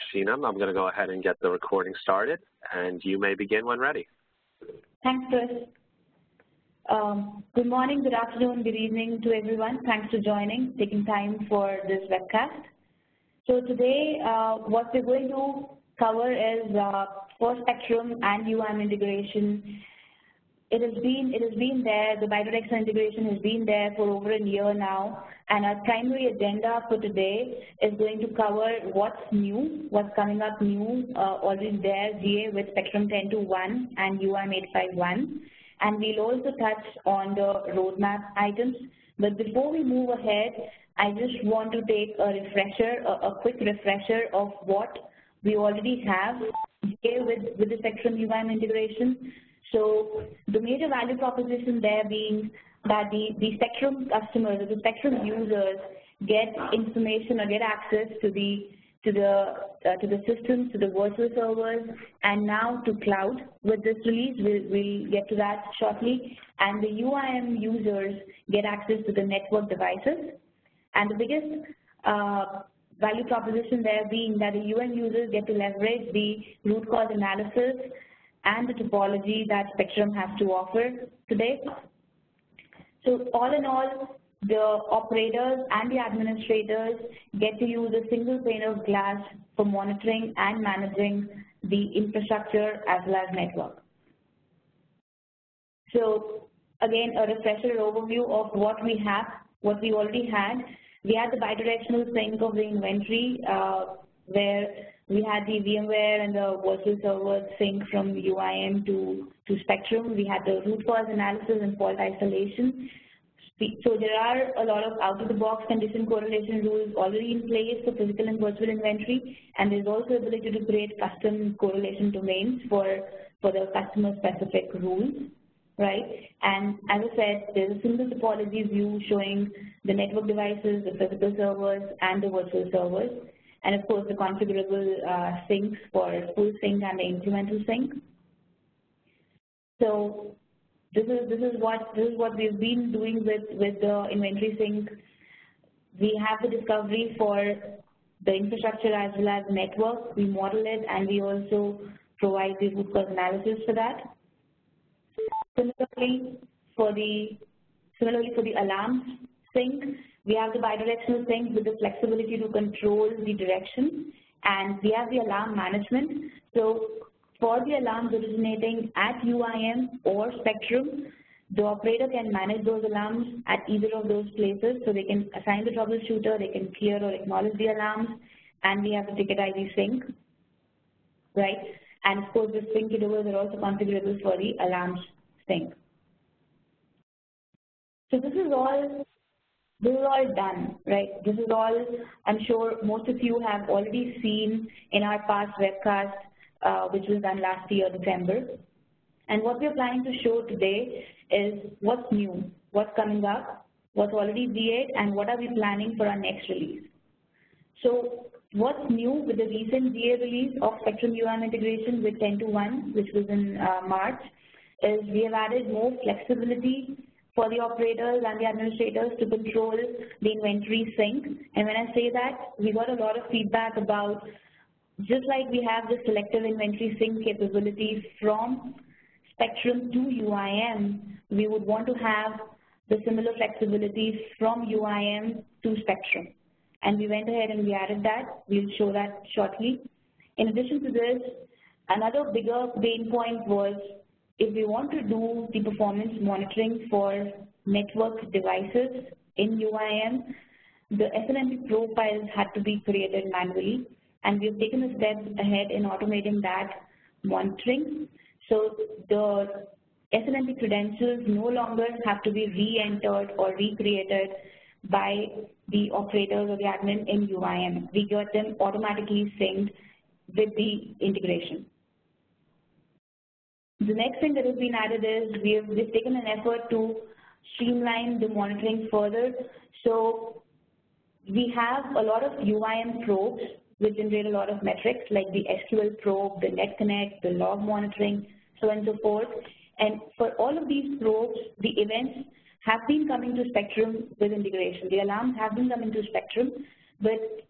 Sheena, I'm going to go ahead and get the recording started, and you may begin when ready. Thanks, Chris. Good morning, good afternoon, good evening to everyone. Thanks for joining, taking time for this webcast. So today, what we're going to cover is for Spectrum and UIM integration. It has been there, the bi-directional integration has been there for over a year now, and our primary agenda for today is going to cover what's new, what's coming up new, already there, GA with Spectrum 10.2.1 and UIM 8.5.1, and we'll also touch on the roadmap items. But before we move ahead, I just want to take a refresher, a quick refresher of what we already have GA with the Spectrum UIM integration. So the major value proposition there being that the Spectrum customers or the Spectrum users get information or get access to the systems, to the virtual servers, and now to cloud. With this release, we'll get to that shortly. And the UIM users get access to the network devices. And the biggest value proposition there being that the UIM users get to leverage the root cause analysis and the topology that Spectrum has to offer today. So all in all, the operators and the administrators get to use a single pane of glass for monitoring and managing the infrastructure as well as network. So again, a refresher overview of what we have, what we already had. We had the bidirectional sync of the inventory where we had the VMware and the virtual server sync from UIM to Spectrum. We had the root cause analysis and fault isolation. So there are a lot of out-of-the-box condition correlation rules already in place for physical and virtual inventory, and there's also ability to create custom correlation domains for the customer-specific rules, right? And as I said, there's a single topology view showing the network devices, the physical servers, and the virtual servers. And of course, the configurable syncs for full sync and the incremental sync. So this is what we've been doing with the inventory sync. We have the discovery for the infrastructure as well as network. We model it, and we also provide the root cause analysis for that. Similarly for the alarms sync, we have the bidirectional sync with the flexibility to control the direction, and we have the alarm management. So for the alarms originating at UIM or Spectrum, the operator can manage those alarms at either of those places. So they can assign the troubleshooter, they can clear or acknowledge the alarms, and we have the ticket ID sync, right? And of course, the sync intervals are also configurable for the alarms sync. So this is all done, right? This is all, I'm sure most of you have already seen in our past webcast, which was done last year, December. And what we're planning to show today is what's new, what's coming up, what's already GA'd, and what are we planning for our next release. So what's new with the recent GA release of Spectrum UIM integration with 10.2.1, which was in March, is we have added more flexibility for the operators and the administrators to control the inventory sync. And when I say that, we got a lot of feedback about, just like we have the selective inventory sync capability from Spectrum to UIM, we would want to have the similar flexibility from UIM to Spectrum. And we went ahead and we added that. We'll show that shortly. In addition to this, another bigger pain point was if we want to do the performance monitoring for network devices in UIM, the SNMP profiles had to be created manually, and we've taken a step ahead in automating that monitoring. So the SNMP credentials no longer have to be re-entered or recreated by the operators or the admin in UIM. We get them automatically synced with the integration. The next thing that has been added is we've taken an effort to streamline the monitoring further. So we have a lot of UIM probes which generate a lot of metrics like the SQL probe, the net connect, the log monitoring, so on and so forth. And for all of these probes, the events have been coming to Spectrum with integration. The alarms have been coming to Spectrum, but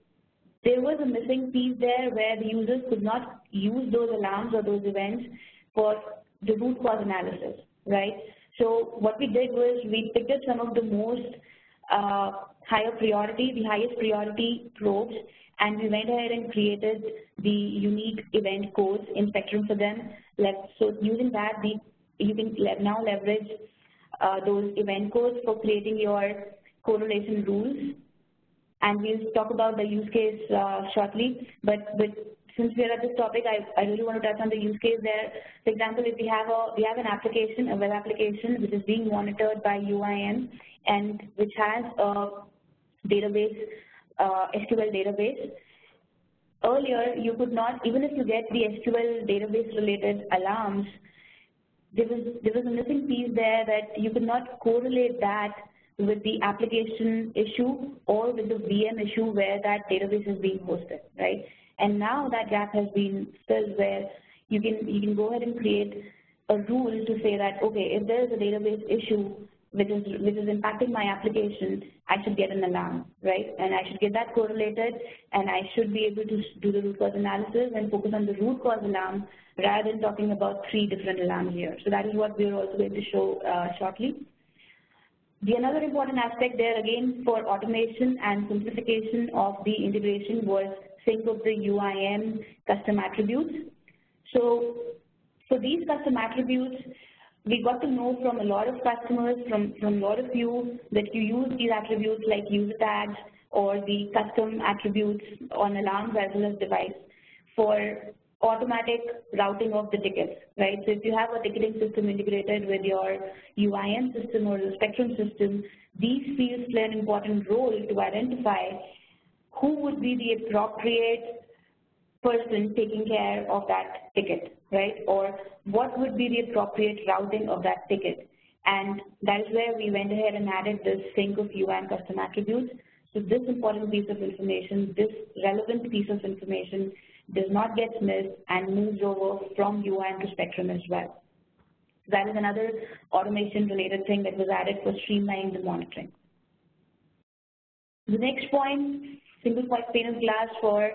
there was a missing piece there where the users could not use those alarms or those events for the root cause analysis, right? So what we did was we picked up some of the most the highest priority probes, and we went ahead and created the unique event codes in Spectrum for them. So using that, you can now leverage those event codes for creating your correlation rules. And we'll talk about the use case shortly, but since we're at this topic, I really want to touch on the use case there. For example, if we have an application, a web application, which is being monitored by UIM and which has a database, SQL database. Earlier, you could not, even if you get the SQL database related alarms, there was a missing piece there that you could not correlate that with the application issue or with the VM issue where that database is being hosted, right? And now that gap has been filled where you can go ahead and create a rule to say that, okay, if there is a database issue which is impacting my application, I should get an alarm, right? And I should get that correlated, and I should be able to do the root cause analysis and focus on the root cause alarm rather than talking about 3 different alarms here. So that is what we're also going to show shortly. Another important aspect there, again, for automation and simplification of the integration was sync of the UIM custom attributes. So for these custom attributes, we got to know from a lot of customers, from a lot of you, that you use these attributes like user tags or the custom attributes on alarms as well as device for automatic routing of the tickets, right? So if you have a ticketing system integrated with your UIM system or the Spectrum system, these fields play an important role to identify who would be the appropriate person taking care of that ticket, right? Or what would be the appropriate routing of that ticket. And that is where we went ahead and added this sync of UIM custom attributes. So this important piece of information, this relevant piece of information does not get missed and moves over from UIM to Spectrum as well. That is another automation-related thing that was added for streamlining the monitoring. The next point, single point pane of glass for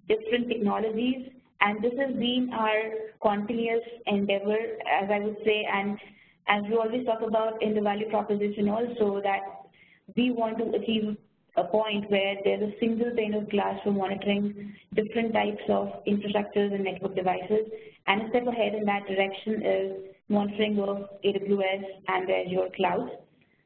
different technologies, and this has been our continuous endeavor, as I would say, and as we always talk about in the value proposition also, that we want to achieve a point where there's a single pane of glass for monitoring different types of infrastructures and network devices, and a step ahead in that direction is monitoring of AWS and Azure clouds.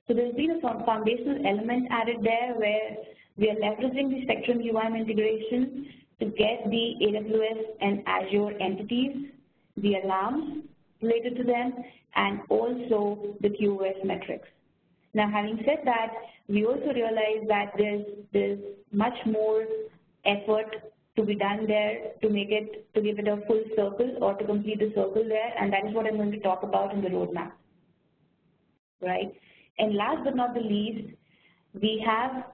So there's been a foundational element added there where we are leveraging the Spectrum UIM integration to get the AWS and Azure entities, the alarms related to them, and also the QoS metrics. Now, having said that, we also realize that there's much more effort to be done there to give it a full circle or to complete the circle there, and that is what I'm going to talk about in the roadmap, right? And last but not the least, we have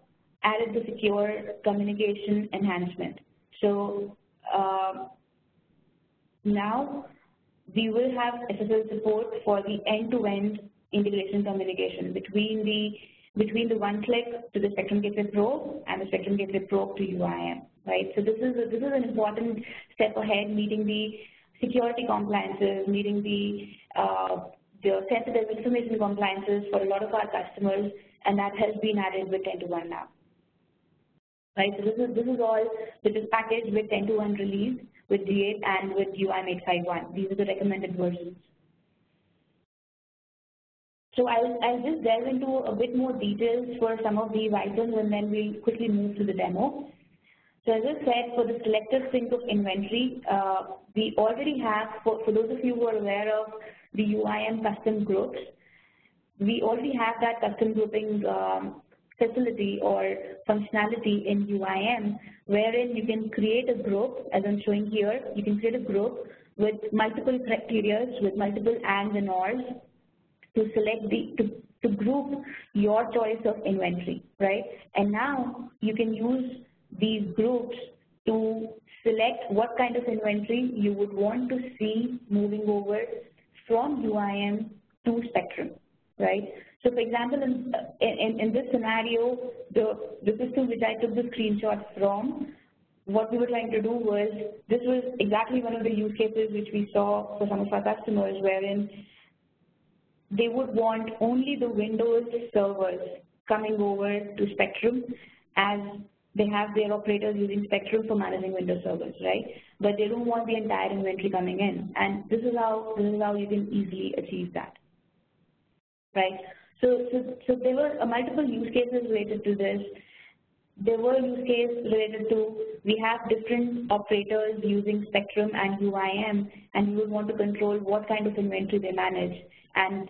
added the secure communication enhancement. So now we will have SSL support for the end-to-end integration communication between the one click to the Spectrum Gateway Probe and the Spectrum Gateway Probe to UIM, right? So this is an important step ahead, meeting the security compliances, meeting the sensitive information compliances for a lot of our customers, and that has been added with 10.1 now. Right, so this is all which is packaged with 10.1 release, with G8 and with UIM 8.5.1. These are the recommended versions. So I'll just delve into a bit more details for some of these items, and then we'll quickly move to the demo. So as I said, for the selective sync of inventory, we already have, for those of you who are aware of the UIM custom groups, we already have that custom grouping facility or functionality in UIM, wherein you can create a group, as I'm showing here. You can create a group with multiple criteria, with multiple ands and ors, to select to group your choice of inventory, right? And now you can use these groups to select what kind of inventory you would want to see moving over from UIM to Spectrum, right? So for example, in this scenario, the system which I took the screenshot from what we were trying to do was, this was exactly one of the use cases which we saw for some of our customers, wherein they would want only the Windows servers coming over to Spectrum, as they have their operators using Spectrum for managing Windows servers, right? But they don't want the entire inventory coming in, and this is how you can easily achieve that, right? So there were multiple use cases related to this. There were use cases related to, we have different operators using Spectrum and UIM, and you would want to control what kind of inventory they manage, and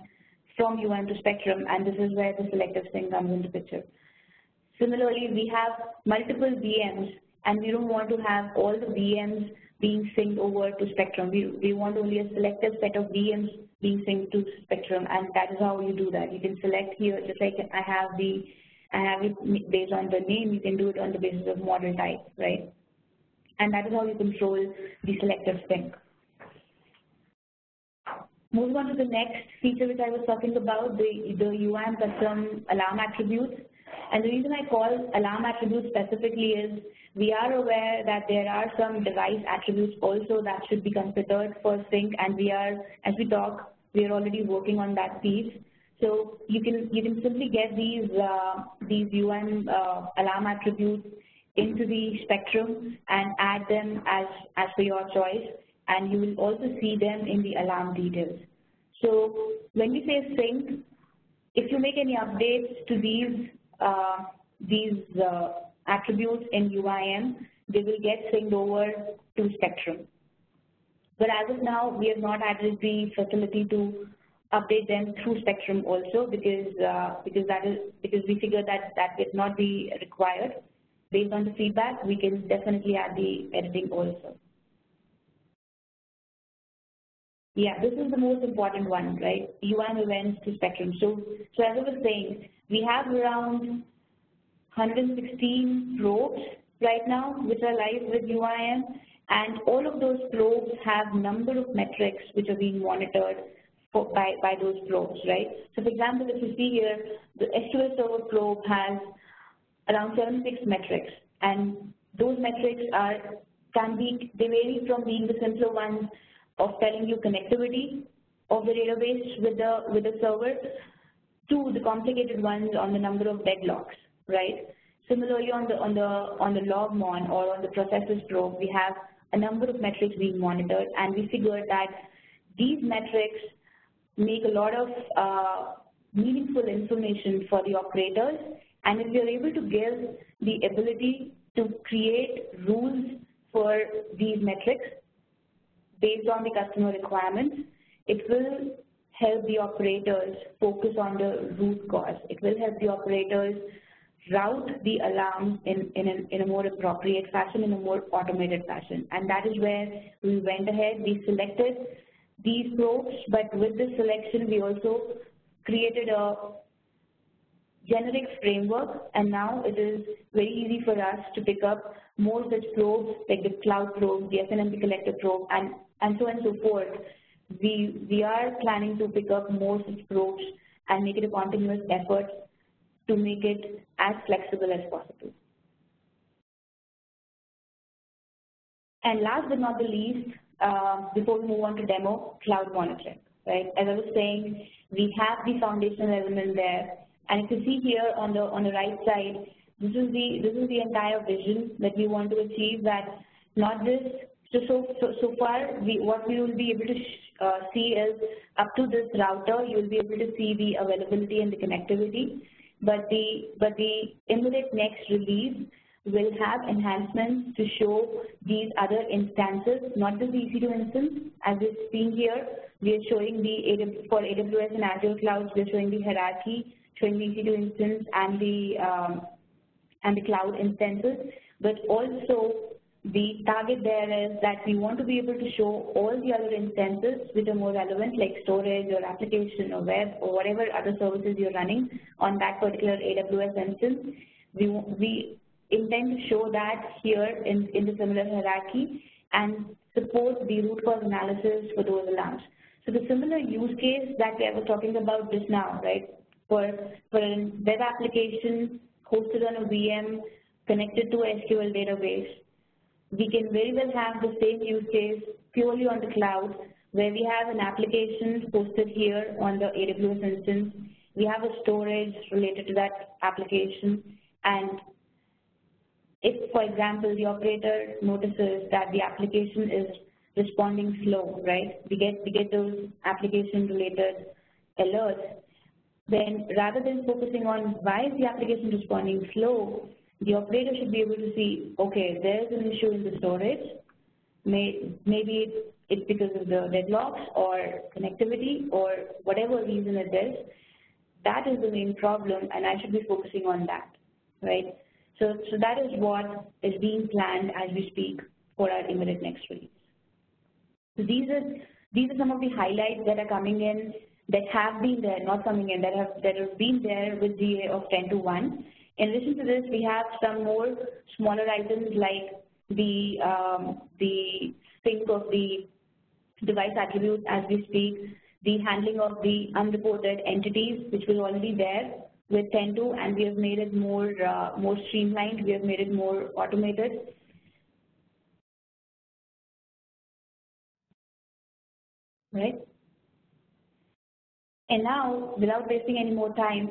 from UIM to Spectrum, and this is where the selective sync comes into picture. Similarly, we have multiple VMs, and we don't want to have all the VMs being synced over to Spectrum. We want only a selective set of VMs being synced to Spectrum, and that is how you do that. You can select here, just like I have it based on the name, you can do it on the basis of model type, right? And that is how you control the selective sync. Moving on to the next feature which I was talking about, the UIM custom alarm attributes. And the reason I call alarm attributes specifically is we are aware that there are some device attributes also that should be considered for sync, and we are, as we talk, we are already working on that piece. So you can simply get these UIM alarm attributes into the Spectrum and add them as per your choice, and you will also see them in the alarm details. So when we say sync, if you make any updates to these attributes in UIM, they will get synced over to Spectrum. But as of now, we have not added the facility to update them through Spectrum also, because we figured that would not be required. Based on the feedback, we can definitely add the editing also. Yeah, this is the most important one, right? UIM events to Spectrum. So as I was saying, we have around 116 probes right now which are live with UIM, and all of those probes have number of metrics which are being monitored by those probes, right? So for example, if you see here, the SQL Server probe has around 76 metrics, and those metrics they vary from being the simpler ones of telling you connectivity of the database with the server to the complicated ones on the number of deadlocks, right? Similarly, on the logmon or on the processes probe, we have a number of metrics being monitored, and we figured that these metrics make a lot of meaningful information for the operators, and if we are able to give the ability to create rules for these metrics based on the customer requirements, it will help the operators focus on the root cause. It will help the operators route the alarms in a more appropriate fashion, in a more automated fashion. And that is where we went ahead. We selected these probes, but with this selection, we also created a generic framework, and now it is very easy for us to pick up more such probes like the cloud probe, the SNMP collector probe, and so on and so forth. We are planning to pick up more such probes and make it a continuous effort to make it as flexible as possible. And last but not the least, before we move on to demo, cloud monitoring, right? As I was saying, we have the foundational element there, and if you see here on the right side, this is the entire vision that we want to achieve. That not this. So far, what we will be able to see is up to this router, you will be able to see the availability and the connectivity. But the immediate next release will have enhancements to show these other instances, not just the EC2 instance. As we're seeing here, we are showing for AWS and Azure clouds, we're showing the hierarchy, showing the EC2 instance and the cloud instances. But also, the target there is that we want to be able to show all the other instances which are more relevant, like storage or application or web or whatever other services you're running on that particular AWS instance. We intend to show that here in the similar hierarchy and support the root cause analysis for those alarms. So the similar use case that I was talking about just now, right, for a web application hosted on a VM connected to a SQL database, we can very well have the same use case purely on the cloud, where we have an application posted here on the AWS instance. We have a storage related to that application, and if, for example, the operator notices that the application is responding slow, right? We get those application-related alerts. Then, rather than focusing on why is the application responding slow, the operator should be able to see, okay, there's an issue in the storage. Maybe it's because of the deadlocks or connectivity or whatever reason it is. That is the main problem, and I should be focusing on that, right? So that is what is being planned as we speak for our immediate next release. So these are some of the highlights that are coming in, that have been there, not coming in, that have been there with GA of 10.1. In addition to this, we have some more smaller items like the sync of the device attributes as we speak, the handling of the unreported entities, which was already there with 10.2, and we have made it more streamlined. We have made it more automated. Right? And now, without wasting any more time,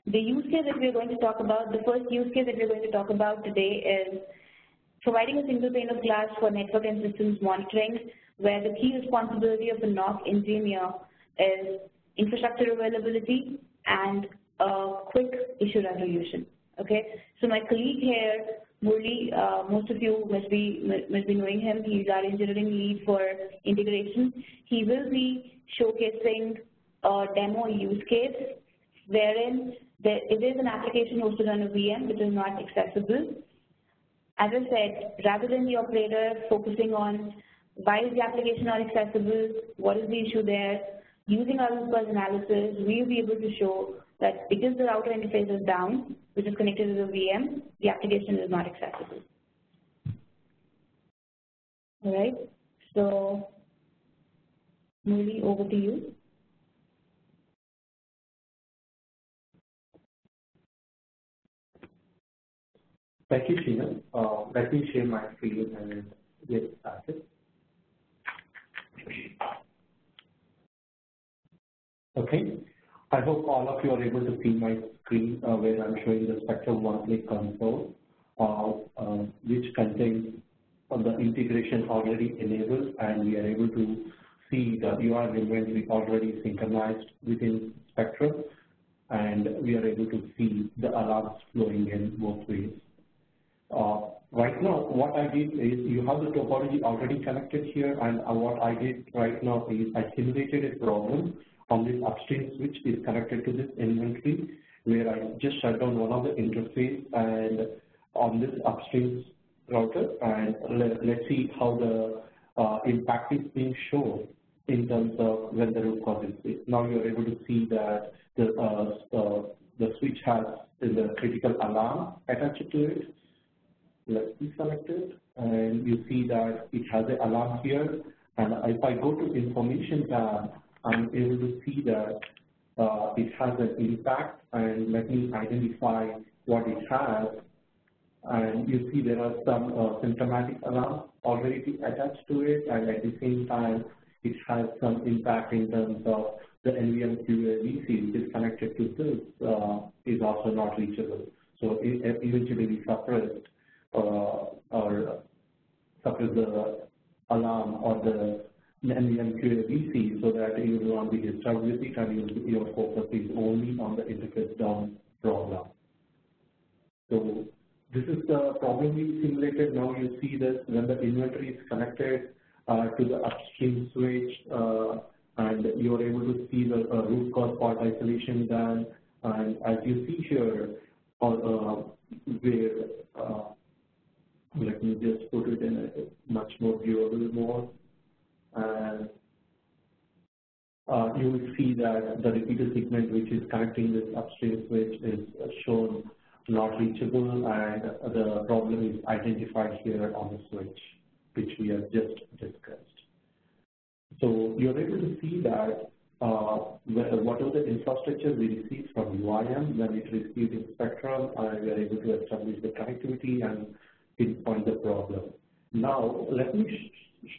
the use case that we're going to talk about, the first use case that we're going to talk about today is providing a single pane of glass for network and systems monitoring, where the key responsibility of the NOC engineer is infrastructure availability and a quick issue resolution. Okay, so my colleague here, Murli, most of you must be knowing him. He's our engineering lead for integration. He will be showcasing a demo use case wherein it is an application hosted on a VM which is not accessible. As I said, rather than the operator focusing on why is the application not accessible, what is the issue there, using our root cause analysis, we will be able to show that because the router interface is down, which is connected to the VM, the application is not accessible. All right, so Murli, over to you. Thank you, Sheena. Let me share my screen and get started. Okay. I hope all of you are able to see my screen where I'm showing the Spectrum one-click console, which contains the integration already enabled, and we are able to see the UIM inventory already synchronized within Spectrum, and we are able to see the alarms flowing in both ways. Right now, what I did is you have the topology already connected here, and what I did right now is I simulated a problem on this upstream switch is connected to this inventory, where I just shut down one of the interface and on this upstream router, and let's see how the impact is being shown in terms of when the root cause is. Now you're able to see that the switch has the critical alarm attached to it. Let's be selected, and you see that it has an alarm here. And if I go to Information tab, I'm able to see that it has an impact, and let me identify what it has. And you see there are some symptomatic alarms already attached to it, and at the same time, it has some impact in terms of the NVM QA-VC, which is connected to this, is also not reachable. So it eventually we suppressed or suppress the alarm or the NVM QA-VC so that you will not be disturbed with it, and your focus is only on the interface down problem. So this is the problem we simulated. Now you see that when the inventory is connected to the upstream switch, and you are able to see the root cause fault isolation done. And as you see here, where let me just put it in a much more viewable mode, and you will see that the repeater segment which is connecting this upstream switch is shown not reachable, and the problem is identified here on the switch, which we have just discussed. So you're able to see that whatever the infrastructure we received from UIM, when it received in Spectrum, we are able to establish the connectivity and pinpoint the problem. Now, let me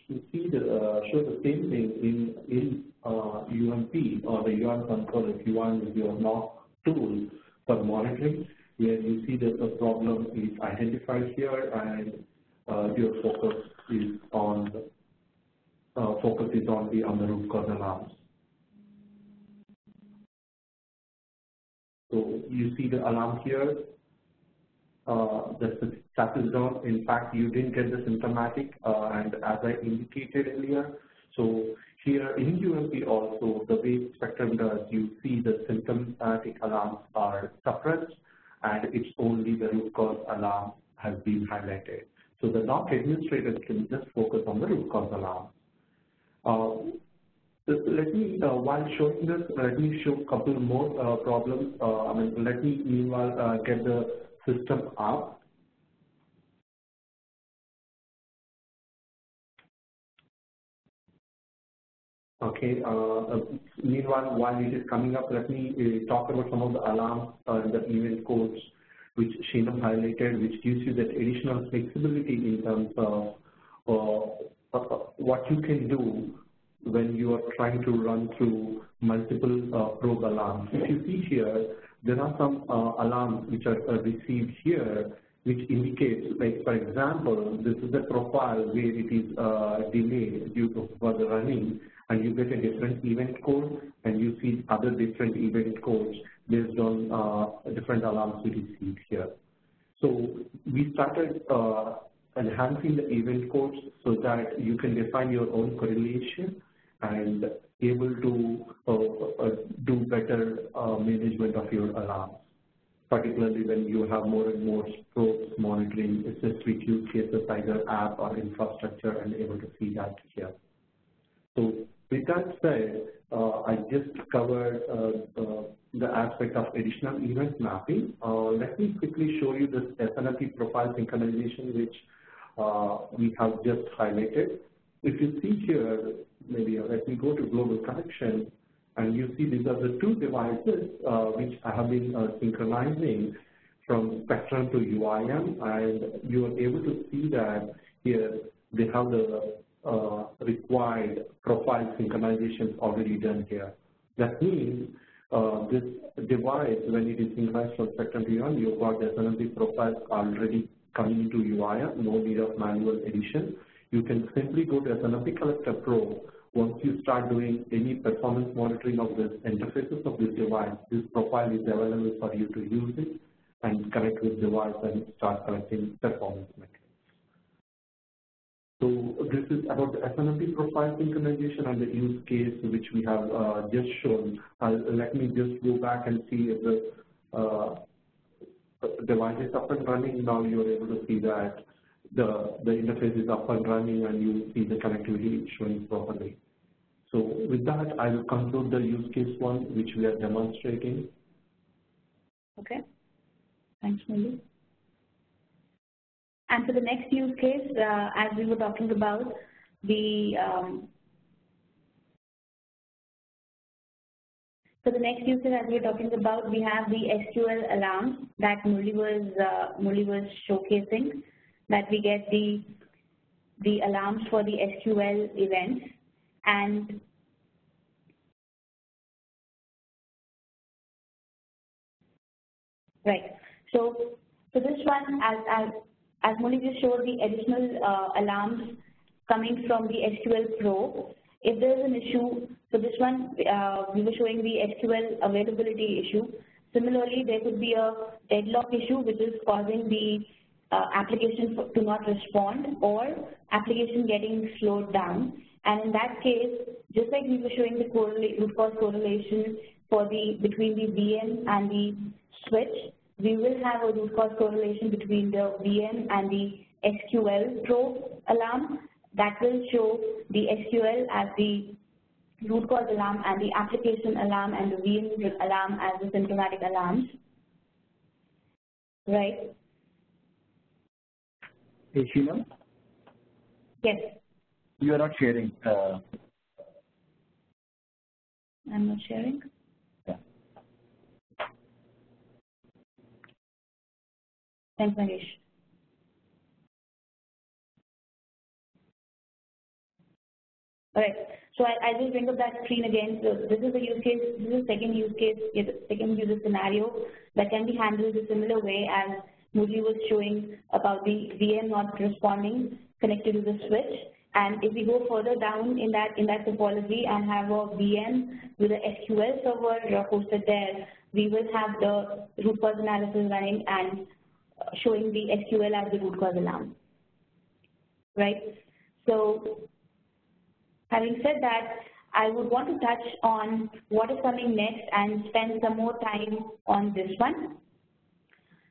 show the same thing in UMP or the UIM console if UIM is your NOC tool for monitoring, where you see that the problem is identified here and your focus is on the root cause alarms. So you see the alarm here. The status is down. In fact, you didn't get the symptomatic, and as I indicated earlier, so here in UMP also, the way Spectrum does, you see the symptomatic alarms are suppressed, and it's only the root cause alarm has been highlighted. So the NOC administrators can just focus on the root cause alarm. Let me, while showing this, let me show a couple more problems. Let me meanwhile get the system up. Okay. Meanwhile, while it is coming up, let me talk about some of the alarms and the event codes which Shinam highlighted, which gives you that additional flexibility in terms of what you can do when you are trying to run through multiple probe alarms. If you see here, there are some alarms which are received here, which indicates, like for example, this is the profile where it is delayed due to further running, and you get a different event code, and you see other different event codes based on different alarms we received here. So we started enhancing the event codes so that you can define your own correlation and able to do better management of your alarms, particularly when you have more and more probes monitoring specific use cases, either app or infrastructure, and able to see that here. So with that said, I just covered the aspect of additional event mapping. Let me quickly show you this SNMP profile synchronization, which we have just highlighted. If you see here, maybe let me go to global connection, and you see these are the two devices which I have been synchronizing from Spectrum to UIM, and you are able to see that here they have the required profile synchronization already done here. That means this device, when it is synchronized from Spectrum to UIM, you've got the SNMP profiles already coming into UIM, no need of manual addition. You can simply go to SNMP Collector Pro. Once you start doing any performance monitoring of the interfaces of this device, this profile is available for you to use it and connect with the device and start collecting performance metrics. So this is about the SNMP profile synchronization and the use case which we have just shown. Let me just go back and see if the device is up and running. Now you are able to see that the interface is up and running, and you see the connectivity showing properly. So with that, I will conclude the use case one, which we are demonstrating. Okay. Thanks, Muli. And for the next use case, as we were talking about, for the next use case, as we were talking about, we have the SQL alarms that Muli was showcasing, that we get the alarms for the SQL events. And right, so for this one, as Muli just showed, the additional alarms coming from the SQL Pro. If there is an issue, for this one, we were showing the SQL availability issue. Similarly, there could be a deadlock issue which is causing the application to not respond, or application getting slowed down. And in that case, just like we were showing the root cause correlation for between the VM and the switch, we will have a root cause correlation between the VM and the SQL Pro alarm that will show the SQL as the root cause alarm and the application alarm and the VM alarm as the symptomatic alarms. Right? Hey, Sheila? Yes. You are not sharing. I'm not sharing. Yeah. Thanks, Manish. All right. So I just bring up that screen again. So this is the use case. This is the second use case, second user scenario that can be handled a similar way as Murli was showing about the VM not responding connected to the switch. And if we go further down in that topology and have a VM with a SQL server hosted there, we will have the root cause analysis running and showing the SQL as the root cause alarm. Right? So having said that, I would want to touch on what is coming next and spend some more time on this one.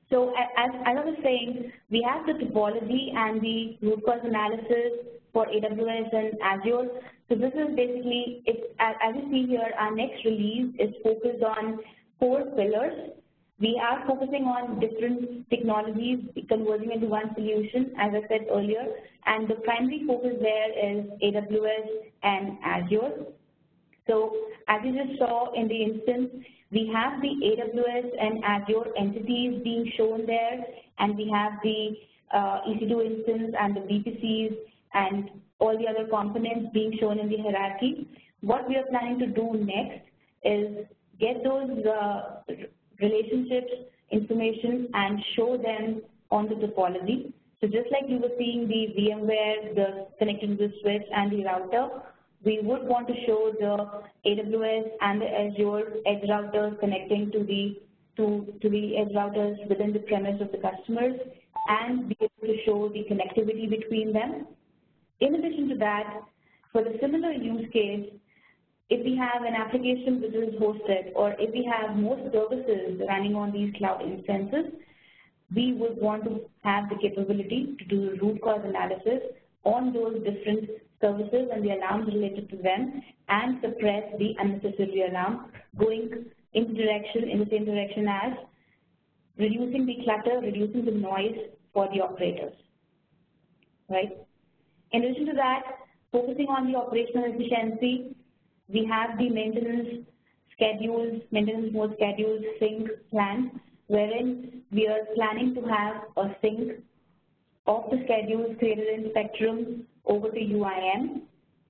So as I was saying, we have the topology and the root cause analysis for AWS and Azure. So this is basically, as you see here, our next release is focused on 4 pillars. We are focusing on different technologies, converging into one solution, as I said earlier, and the primary focus there is AWS and Azure. So as you just saw in the instance, we have the AWS and Azure entities being shown there, and we have the EC2 instance and the VPCs and all the other components being shown in the hierarchy. What we are planning to do next is get those relationships, information, and show them on the topology. So just like you were seeing the VMware, the connected to the switch and the router, we would want to show the AWS and the Azure edge routers connecting to the edge routers within the premise of the customers, and be able to show the connectivity between them. In addition to that, for the similar use case, if we have an application which is hosted, or if we have more services running on these cloud instances, we would want to have the capability to do root cause analysis on those different services and the alarms related to them, and suppress the unnecessary alarm, going in the same direction as reducing the clutter, reducing the noise for the operators, right? In addition to that, focusing on the operational efficiency, we have the maintenance mode schedules sync plan, wherein we are planning to have a sync of the schedules created in Spectrum over to UIM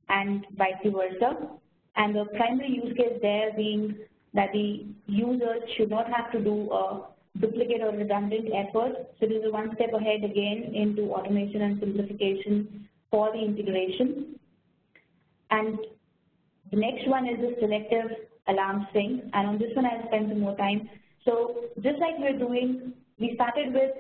and vice versa. And the primary use case there being that the users should not have to do a duplicate or redundant effort. So this is one step ahead again into automation and simplification for the integration. And the next one is the selective alarm sync, and on this one I'll spend some more time. So just like we're doing, we started with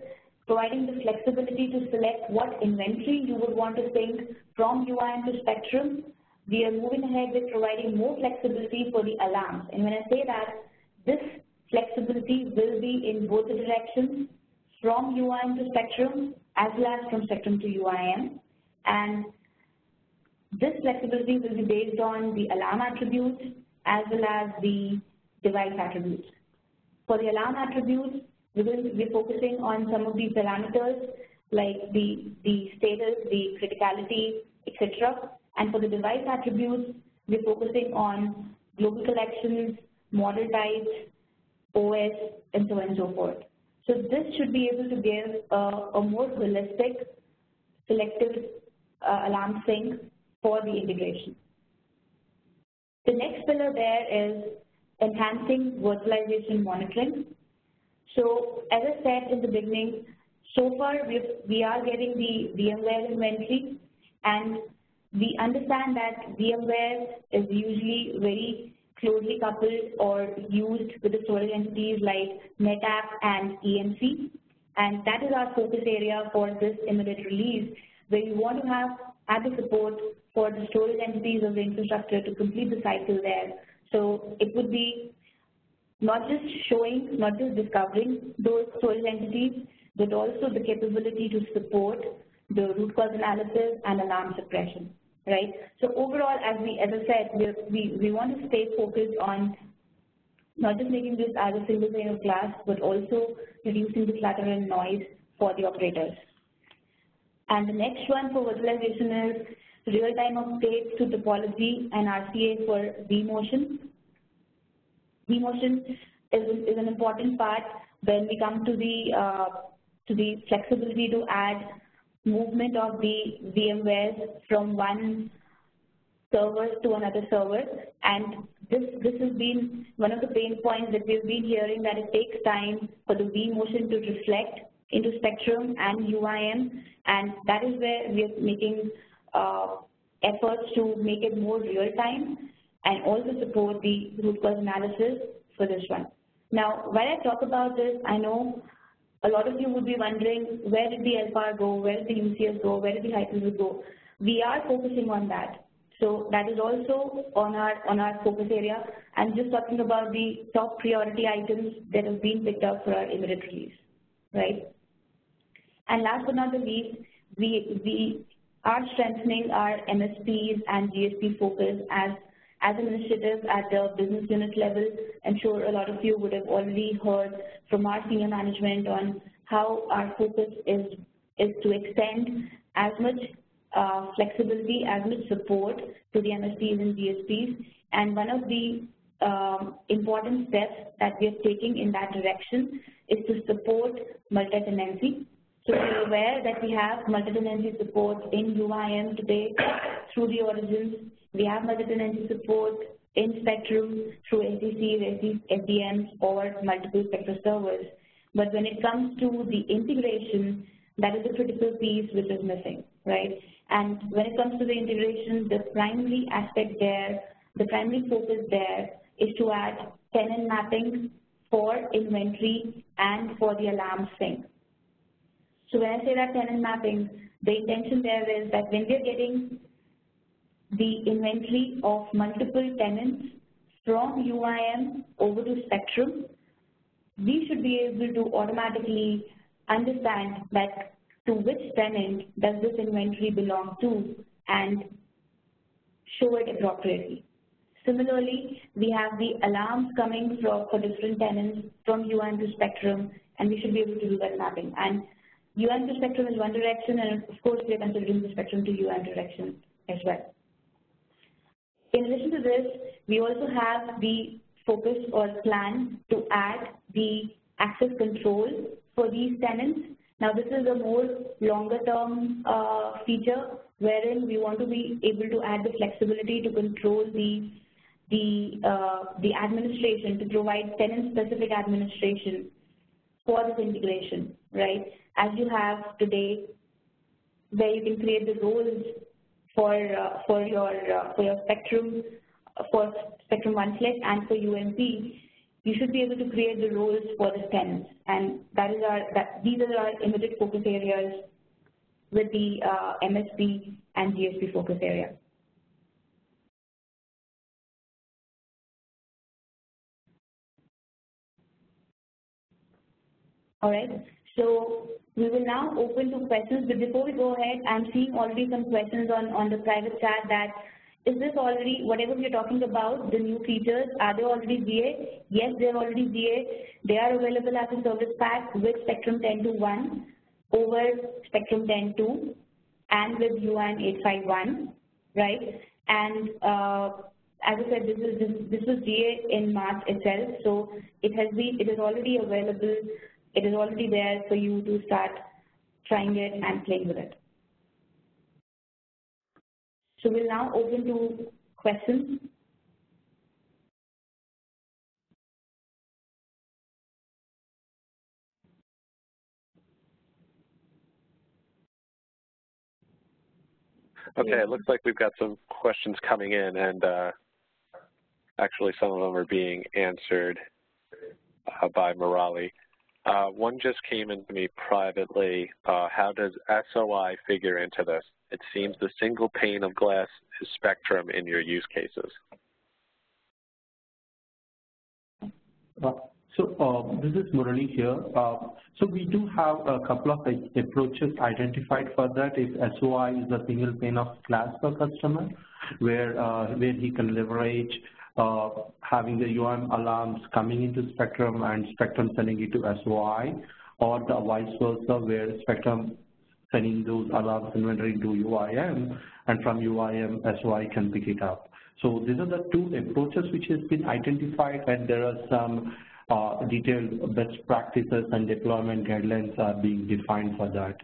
providing the flexibility to select what inventory you would want to sync from UIM to Spectrum. We are moving ahead with providing more flexibility for the alarms. And when I say that, this flexibility will be in both the directions, from UIM to Spectrum, as well as from Spectrum to UIM. And this flexibility will be based on the alarm attributes as well as the device attributes. For the alarm attributes, we're focusing on some of these parameters like the status, the criticality, etc. And for the device attributes, we're focusing on global collections, model types, OS, and so on and so forth. So this should be able to give a more holistic, selective alarm sync for the integration. The next pillar there is enhancing virtualization monitoring. So as I said in the beginning, so far we are getting the VMware inventory, and we understand that VMware is usually very closely coupled or used with the storage entities like NetApp and EMC, and that is our focus area for this immediate release, where we want to have added support for the storage entities of the infrastructure to complete the cycle there. So it would be not just showing, not just discovering those storage entities, but also the capability to support the root cause analysis and alarm suppression, right? So overall, as I said, we want to stay focused on not just making this as a single pane of glass, but also reducing the clutter and noise for the operators. And the next one for virtualization is real-time updates to topology and RCA for vMotion. vMotion is an important part when we come to the flexibility to add movement of the VMwares from one servers to another server, and this has been one of the pain points that we've been hearing, that it takes time for the vMotion to reflect into Spectrum and UIM, and that is where we are making efforts to make it more real time and also support the root cause analysis for this one. Now, while I talk about this, I know a lot of you would be wondering, where did the LPAR go, where did the UCS go, where did the hypervisor go? We are focusing on that. So that is also on our focus area. I'm just talking about the top priority items that have been picked up for our immediate release, right? And last but not the least, we are strengthening our MSPs and GSP focus as an initiative at the business unit level. I'm sure a lot of you would have already heard from our senior management on how our focus is to extend as much flexibility, as much support to the MSPs and GSPs. And one of the important steps that we are taking in that direction is to support multi-tenancy. So we're aware that we have multi-tenancy support in UIM today through the origins. We have multi-tenancy support in Spectrum through SDCs, SDMs, or multiple Spectrum servers. But when it comes to the integration, that is a critical piece which is missing, right? And when it comes to the integration, the primary aspect there, the primary focus there is to add tenant mapping for inventory and for the alarm sync. So when I say that tenant mapping, the intention there is that when we're getting the inventory of multiple tenants from UIM over to Spectrum, we should be able to automatically understand that to which tenant does this inventory belong to and show it appropriately. Similarly, we have the alarms coming for different tenants from UIM to Spectrum, and we should be able to do that mapping. And UIM to Spectrum is one direction, and of course, we are considering the Spectrum to UIM direction as well. In addition to this, we also have the focus or plan to add the access control for these tenants. Now, this is a more longer-term feature wherein we want to be able to add the flexibility to control the administration, to provide tenant-specific administration for this integration, right? As you have today, where you can create the roles for your Spectrum, for Spectrum OneSelect and for UMP, you should be able to create the roles for the tenants, and these are our immediate focus areas with the MSP and GSP focus area. All right, so we will now open to questions, but before we go ahead, I'm seeing already some questions on the private chat that, is this already, whatever we're talking about, the new features, are they already GA? Yes, they're already GA. They are available as a service pack with Spectrum 10.2.1 over Spectrum 10.2 and with UIM 851, right? And as I said, this was GA in March itself, so it is already available. It is already there for you to start trying it and playing with it. So we'll now open to questions. Okay, it looks like we've got some questions coming in, and actually some of them are being answered by Murali. One just came into me privately. How does SOI figure into this? It seems the single pane of glass is Spectrum in your use cases. This is Murali here. So we do have a couple of approaches identified for that. If SOI is a single pane of glass per customer, where he can leverage having the UIM alarms coming into Spectrum and Spectrum sending it to SOI, or the vice versa, where Spectrum sending those alarms inventory to UIM, and from UIM, SOI can pick it up. So these are the two approaches which has been identified, and there are some detailed best practices and deployment guidelines are being defined for that.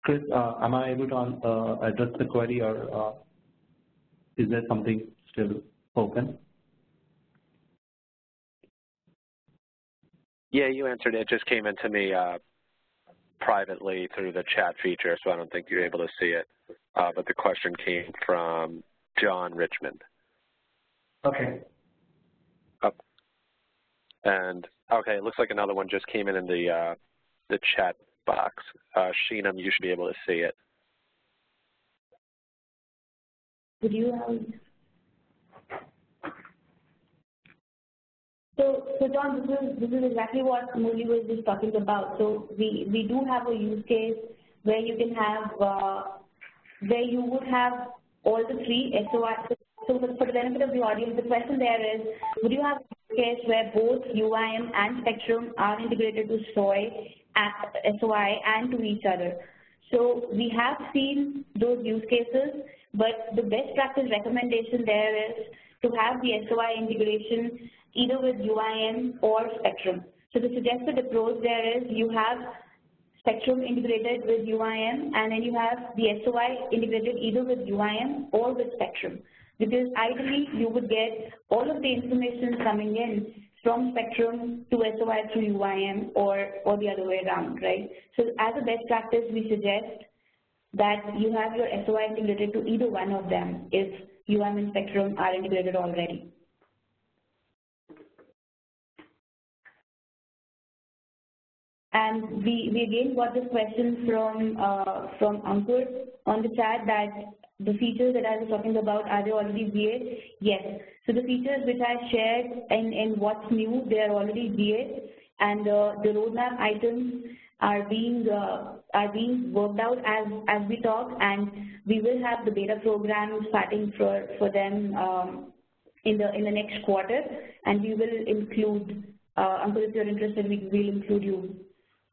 Chris, am I able to address the query, or is there something still open? Yeah, you answered it. It just came into me privately through the chat feature, so I don't think you're able to see it. But the question came from John Richmond. Okay. And okay, it looks like another one just came in the chat box. Sheenam, you should be able to see it. Would you have? So John, this is exactly what Murli was just talking about. So we do have a use case where you can have where you would have all the three SOI. So for the benefit of the audience, the question there is, would you have a case where both UIM and Spectrum are integrated to SOI and to each other? So we have seen those use cases, but the best practice recommendation there is to have the SOI integration either with UIM or Spectrum. So the suggested approach there is you have Spectrum integrated with UIM, and then you have the SOI integrated either with UIM or with Spectrum. Because ideally, you would get all of the information coming in from Spectrum to SOI through UIM or the other way around, right? So as a best practice, we suggest that you have your SOI integrated to either one of them if UIM and Spectrum are integrated already. And we again got this question from Ankur on the chat that the features that I was talking about, are they already GA? Yes. So the features which I shared in what's new, they are already GA, and the roadmap items are being worked out as we talk, and we will have the beta program starting for them in the next quarter, and we will include, Ankur, if you're interested, we'll include you.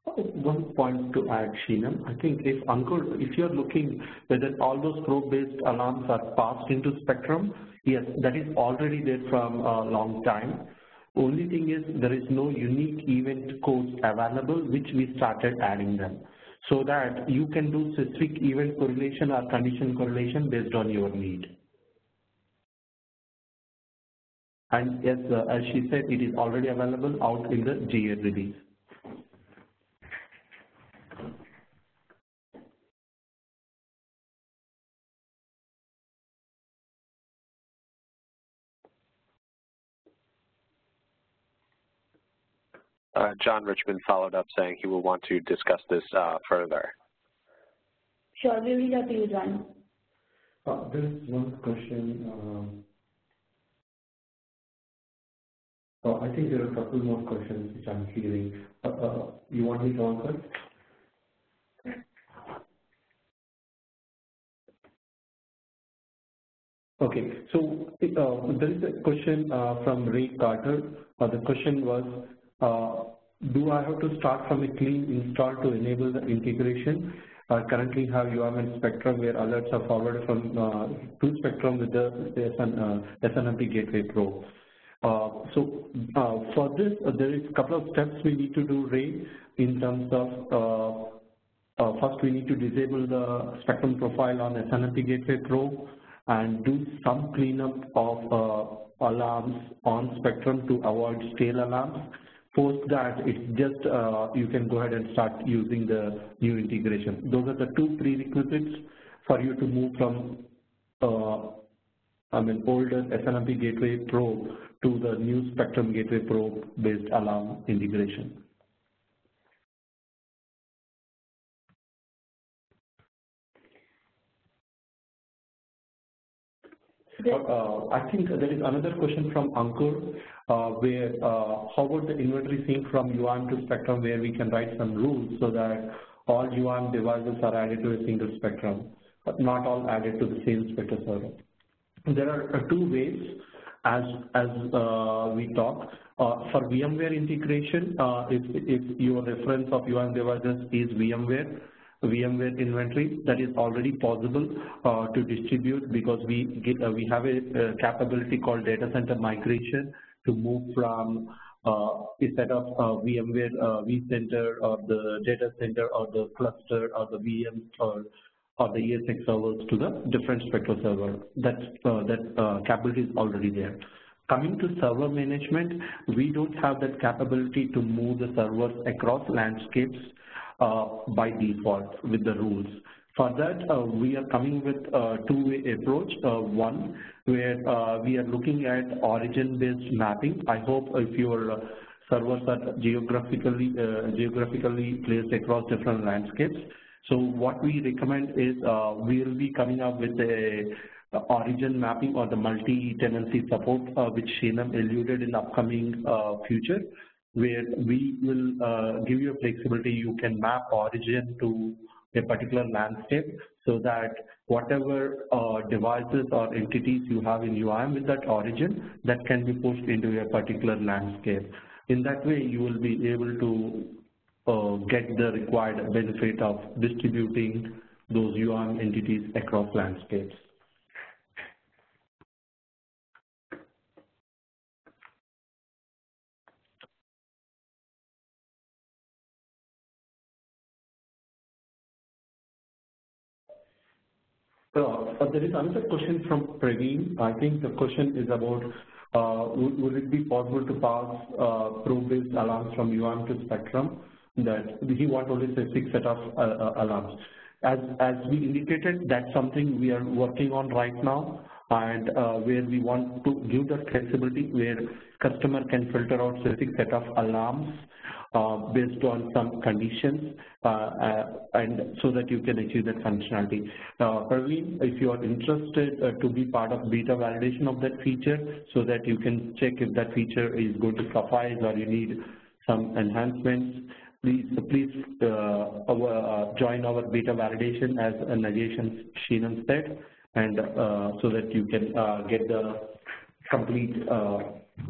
One point to add, Sheenam. I think if Ankur, if you're looking whether all those probe-based alarms are passed into Spectrum, yes, that is already there from a long time. Only thing is there is no unique event codes available, which we started adding them, so that you can do specific event correlation or condition correlation based on your need. And yes, as she said, it is already available out in the GA release. John Richmond followed up saying he will want to discuss this further. Sure, we'll reach out to you, John. There is one question. I think there are a couple more questions which I'm hearing. You want me to answer? Okay, so there is a question from Ray Carter. The question was, do I have to start from a clean install to enable the integration? Currently have UIM and Spectrum where alerts are forwarded from to Spectrum with the SNMP Gateway Pro. So for this, there is a couple of steps we need to do, Ray, in terms of first we need to disable the Spectrum profile on SNMP Gateway Pro and do some cleanup of alarms on Spectrum to avoid stale alarms. Post that, it's just you can go ahead and start using the new integration. Those are the two prerequisites for you to move from older SNMP Gateway Pro to the new Spectrum Gateway Pro based alarm integration. I think there is another question from Ankur, where how about the inventory sync from UIM to Spectrum, where we can write some rules so that all UIM devices are added to a single Spectrum, but not all added to the same Spectrum server. There are two ways as we talk. For VMware integration, if your reference of UIM devices is VMware inventory, that is already possible to distribute, because we have a capability called data center migration to move from a set of VMware vCenter or the data center or the cluster or the VM or the ESX servers to the different Spectrum server. That capability is already there. Coming to server management, we don't have that capability to move the servers across landscapes by default with the rules. For that, we are coming with a two-way approach. One, where we are looking at origin-based mapping. I hope if your servers are geographically placed across different landscapes. So what we recommend is we will be coming up with a origin mapping or the multi-tenancy support, which Shinam alluded in the upcoming future, where we will give you a flexibility. You can map origin to a particular landscape so that whatever devices or entities you have in UIM with that origin, that can be pushed into a particular landscape. In that way, you will be able to get the required benefit of distributing those UIM entities across landscapes. There is another question from Praveen. I think the question is about would it be possible to pass probe-based alarms from UIM to Spectrum? That he wants only a fixed set of alarms. As we indicated, that's something we are working on right now, and where we want to give that flexibility where customer can filter out specific set of alarms based on some conditions, and so that you can achieve that functionality. Praveen, if you are interested to be part of beta validation of that feature, so that you can check if that feature is going to suffice or you need some enhancements, please join our beta validation, as Nagesh Shinam said, and so that you can get the complete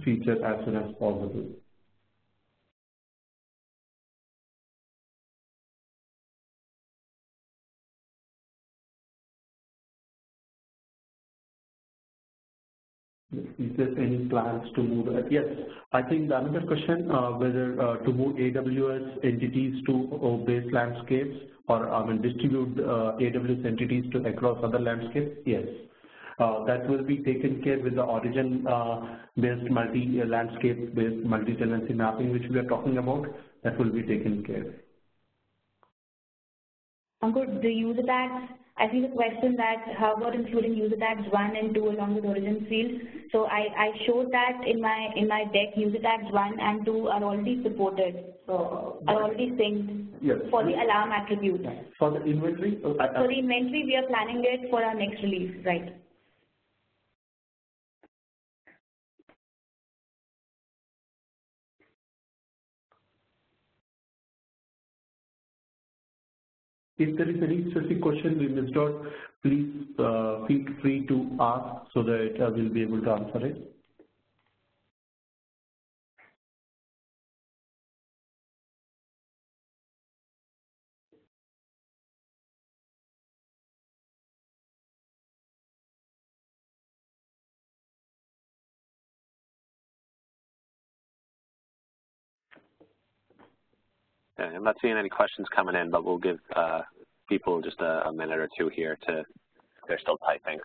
feature as soon as possible. Is there any plans to move that? Yes, I think the another question, whether to move AWS entities to base landscapes or distribute AWS entities to across other landscapes. Yes, that will be taken care with the origin-based multi-landscape-based multi-tenancy mapping, which we are talking about. That will be taken care. Ankur, the user tags, I see the question that how about including user tags 1 and 2 along with origin field. So I showed that in my deck. User tags 1 and 2 are already supported, are already synced. Yes. For the alarm attribute. For the inventory? For the inventory, we are planning it for our next release, right? If there is any specific question we missed out, please feel free to ask so that we'll be able to answer it. Okay, I'm not seeing any questions coming in, but we'll give people just a minute or two here to, they're still typing.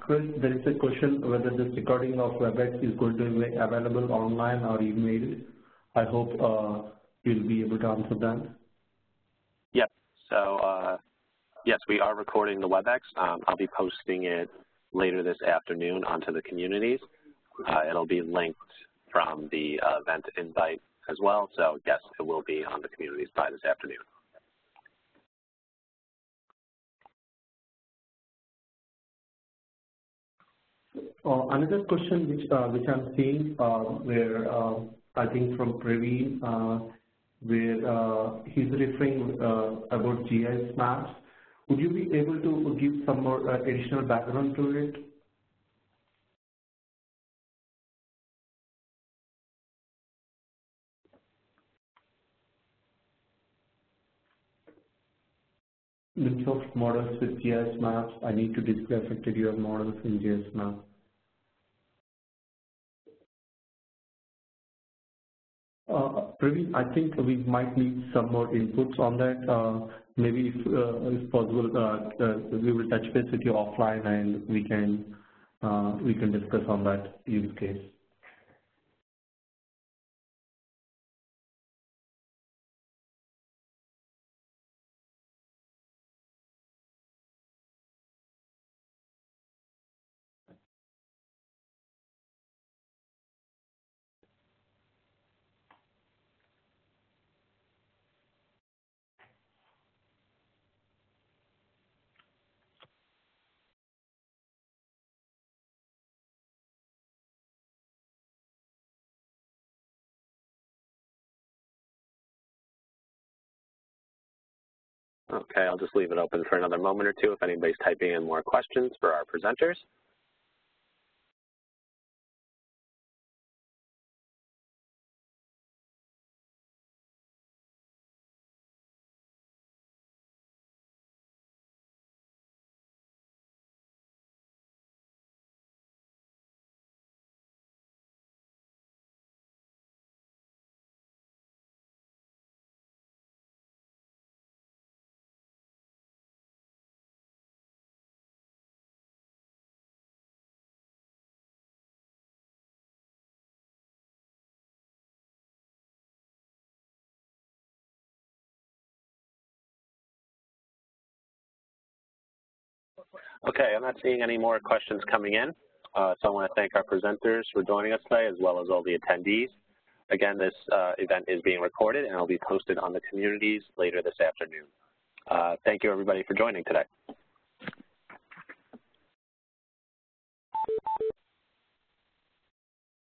Chris, there is a question whether this recording of WebEx is going to be available online or emailed. I hope you'll be able to answer that. Yep. So yes, we are recording the WebEx. I'll be posting it later this afternoon onto the communities. It'll be linked from the event invite as well. So yes, it will be on the community's by this afternoon. Another question which I'm seeing where I think from Praveen, where he's referring about GIS maps. Would you be able to give some more additional background to it? List of models with GIS maps. I need to display affected UIM models in GIS map. Praveen, I think we might need some more inputs on that. Maybe if possible, we will touch base with you offline and we can discuss on that use case. Okay, I'll just leave it open for another moment or two if anybody's typing in more questions for our presenters. Okay, I'm not seeing any more questions coming in. So I want to thank our presenters for joining us today, as well as all the attendees. Again, this event is being recorded and it will be posted on the communities later this afternoon. Thank you, everybody, for joining today.